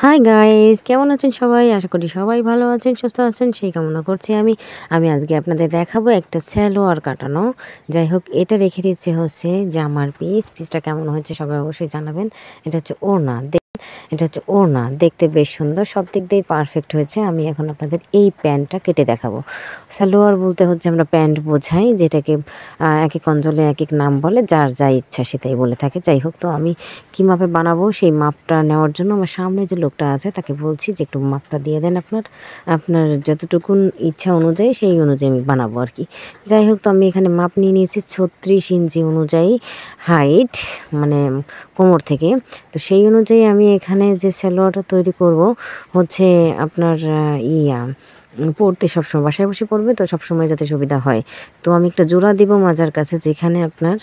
Hi guys, কেমন আছেন সবাই? আশা করি সবাই ভালো আছেন, সুস্থ আছেন, সেই কামনা করছি আমি আজকে আপনাদের দেখাবো একটা সালোয়ার কাটানো। যাই হোক, এটা রেখে দিচ্ছে হচ্ছে জামার পিসটা কেমন হয়েছে সবাই অবশ্যই জানাবেন। এটা হচ্ছে ওড়না, এটা হচ্ছে ওড়না, দেখতে বেশ সুন্দর, সব দিক দিয়েই পারফেক্ট হয়েছে। আমি এখন আপনাদের এই প্যান্টটা কেটে দেখাবো। সালোয়ার বলতে হচ্ছে আমরা প্যান্ট বোঝাই, যেটাকে এক এক অঞ্চলে এক এক নাম বলে, যার যা ইচ্ছা সেটাই বলে থাকে। যাই হোক, তো আমি কী মাপে বানাবো সেই মাপটা নেওয়ার জন্য আমার সামনে যে লোকটা আছে তাকে বলছি যে একটু মাপটা দিয়ে দেন, আপনার যতটুকুন ইচ্ছা অনুযায়ী সেই অনুযায়ী আমি বানাবো আর কি। যাই হোক, তো আমি এখানে মাপ নিয়ে নিয়েছি 36 ইঞ্চি অনুযায়ী হাইট, মানে কোমর থেকে। তো সেই অনুযায়ী আমি এখানে যে সালোয়ারটা তৈরি করব হচ্ছে আপনার পড়তে সবসময় বাসায় বসে পড়বে, তো সবসময় যাতে সুবিধা হয়। তো আমি একটা জোড়া দিব মাজার কাছে, যেখানে আপনার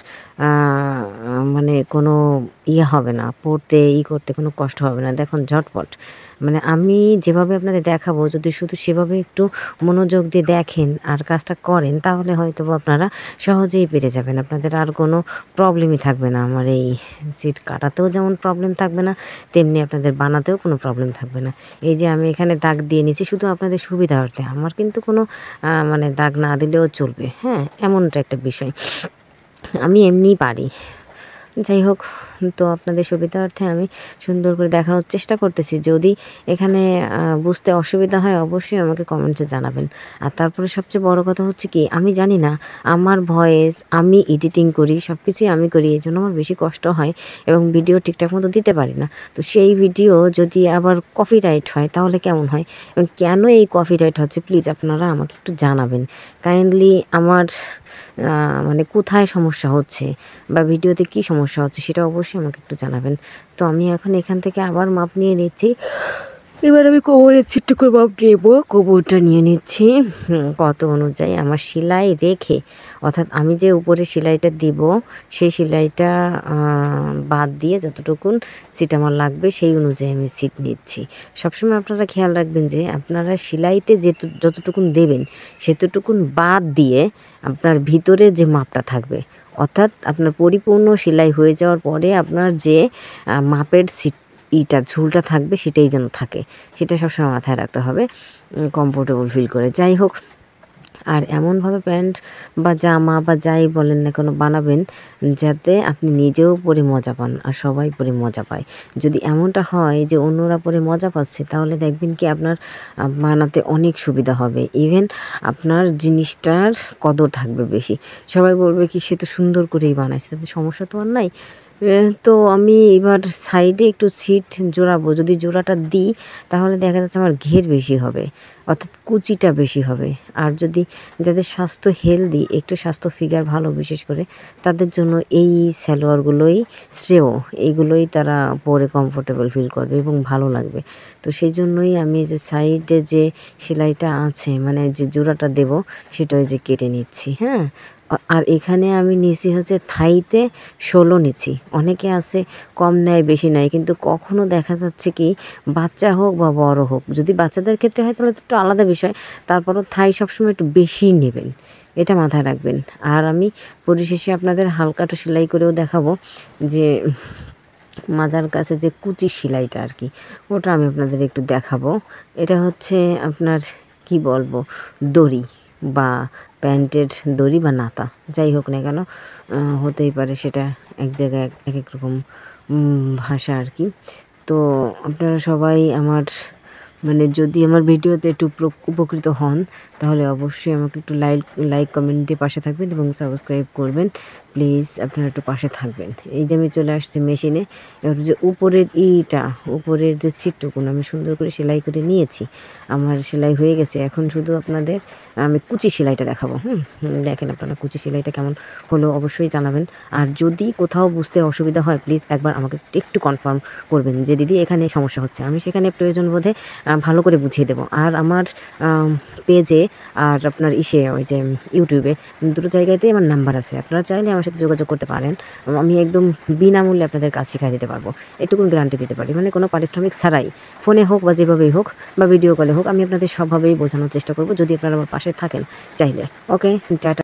মানে কোনো হবে না, পড়তে করতে কোনো কষ্ট হবে না। দেখুন ঝটপট, মানে আমি যেভাবে আপনাদের দেখাবো যদি শুধু সেভাবে একটু মনোযোগ দিয়ে দেখেন আর কাজটা করেন, তাহলে হয়তো আপনারা সহজেই পেরে যাবেন। আপনাদের আর কোনো প্রবলেমই থাকবে না। আমার এই সিট কাটাতেও যেমন প্রবলেম থাকবে না, তেমনি আপনাদের বানাতেও কোনো প্রবলেম থাকবে না। এই যে আমি এখানে দাগ দিয়ে নিয়েছি শুধু আপনাদের সুবিধার্থে, আমার কিন্তু কোনো মানে দাগ না দিলেও চলবে, হ্যাঁ, এমনটা একটা বিষয়, আমি এমনিই পারি। যাই হোক, তো আপনাদের সুবিধার্থে আমি সুন্দর করে দেখানোর চেষ্টা করতেছি। যদি এখানে বুঝতে অসুবিধা হয় অবশ্যই আমাকে কমেন্টসে জানাবেন। আর তারপরে সবচেয়ে বড় কথা হচ্ছে কি, আমি জানি না, আমার ভয়েস আমি এডিটিং করি, সব কিছুই আমি করি, এই জন্য আমার বেশি কষ্ট হয় এবং ভিডিও ঠিকঠাক মতো দিতে পারি না। তো সেই ভিডিও যদি আবার কপিরাইট হয় তাহলে কেমন হয়, এবং কেন এই কপিরাইট হচ্ছে প্লিজ আপনারা আমাকে একটু জানাবেন কাইন্ডলি। আমার মানে কোথায় সমস্যা হচ্ছে বা ভিডিওতে কি সমস্যা হচ্ছে সেটা অবশ্যই আমাকে একটু জানাবেন। তো আমি এখন এখান থেকে আবার মাপ নিয়ে নিচ্ছি। এবার আমি কোমরের ছিটটুকুর মাপ নেব, কোমরটা নিয়ে নিচ্ছি কত অনুযায়ী আমার সেলাই রেখে, অর্থাৎ আমি যে উপরে সেলাইটা দিব সেই সেলাইটা বাদ দিয়ে যতটুকুন সিট আমার লাগবে সেই অনুযায়ী আমি সিট নিচ্ছি। সবসময় আপনারা খেয়াল রাখবেন যে আপনারা সেলাইতে যতটুকুন দেবেন সেতটুকুন বাদ দিয়ে আপনার ভিতরে যে মাপটা থাকবে, অর্থাৎ আপনার পরিপূর্ণ সেলাই হয়ে যাওয়ার পরে আপনার যে মাপের ঝুলটা থাকবে সেটাই যেন থাকে, সেটা সবসময় মাথায় রাখতে হবে, কমফোর্টেবল ফিল করে। যাই হোক, আর এমনভাবে প্যান্ট বা জামা বা যাই বলেন না কেন বানাবেন যাতে আপনি নিজেও পরে মজা পান আর সবাই পরে মজা পায়। যদি এমনটা হয় যে অন্যরা পরে মজা পাচ্ছে, তাহলে দেখবেন কি আপনার বানাতে অনেক সুবিধা হবে, ইভেন আপনার জিনিসটার কদর থাকবে বেশি। সবাই বলবে কি সে তো সুন্দর করেই বানাইছে, তাতে সমস্যা তো আর নাই। তো আমি এবার সাইডে একটু ছিট জোড়াবো, যদি জোড়াটা দিই তাহলে দেখা যাচ্ছে আমার ঘের বেশি হবে, অর্থাৎ কুচিটা বেশি হবে। আর যদি যাদের স্বাস্থ্য হেলদি, একটু স্বাস্থ্য ফিগার ভালো বিশেষ করে, তাদের জন্য এই সালোয়ারগুলোই শ্রেয়, এইগুলোই তারা পরে কমফোর্টেবল ফিল করবে এবং ভালো লাগবে। তো সেই জন্যই আমি যে সাইডে যে সেলাইটা আছে, মানে যে জোড়াটা দেব সেটাই যে কেটে নিচ্ছি, হ্যাঁ। আর এখানে আমি নিচ্ছি হচ্ছে থাইতে 16 নিচ্ছি। অনেকে আছে কম নেয় বেশি নেয়, কিন্তু কখনো দেখা যাচ্ছে কি বাচ্চা হোক বা বড় হোক, যদি বাচ্চাদের ক্ষেত্রে হয় তাহলে একটু আলাদা বিষয়, তারপরও থাই সবসময় একটু বেশি নেবেন, এটা মাথায় রাখবেন। আর আমি পরিশেষে আপনাদের হালকা একটু সেলাই করেও দেখাবো, যে মাজার কাছে যে কুচি সেলাইটা আর কি, ওটা আমি আপনাদের একটু দেখাবো। এটা হচ্ছে আপনার কি বলবো, দড়ি বা প্যান্টের দড়ি বা নাতা, যাই হোক না কেন, হতেই পারে, সেটা এক জায়গায় এক এক রকম ভাষা আর কি। তো আপনারা সবাই আমার মানে যদি আমার ভিডিওতে একটু উপকৃত হন তাহলে অবশ্যই আমাকে একটু লাইক কমেন্ট দিয়ে পাশে থাকবেন এবং সাবস্ক্রাইব করবেন প্লিজ, আপনারা একটু পাশে থাকবেন। এই যে আমি চলে আসছি মেশিনে, এবার যে উপরের যে ছিটটুকুন আমি সুন্দর করে সেলাই করে নিয়েছি, আমার সেলাই হয়ে গেছে। এখন শুধু আপনাদের আমি কুচি সেলাইটা দেখাবো। দেখেন আপনারা কুচি সেলাইটা কেমন হলো অবশ্যই জানাবেন। আর যদি কোথাও বুঝতে অসুবিধা হয় প্লিজ একবার আমাকে একটু কনফার্ম করবেন যে দিদি এখানে সমস্যা হচ্ছে, আমি সেখানে প্রয়োজন বোধে ভালো করে বুঝিয়ে দেবো। আর আমার পেজে আর আপনার ওই যে ইউটিউবে দুটো জায়গাতেই আমার নাম্বার আছে, আপনারা চাইলে আমার সাথে যোগাযোগ করতে পারেন। আমি একদম বিনামূল্যে আপনাদের কাজ শেখাই দিতে পারবো, এটুকুন গ্যারান্টি দিতে পারি, মানে কোনো পারিশ্রমিক ছাড়াই, ফোনে হোক বা যেভাবেই হোক বা ভিডিও কলে হোক, আমি আপনাদের সবভাবেই বোঝানোর চেষ্টা করব যদি আপনারা আমার পাশে থাকেন চাইলে। ওকে, টাটা।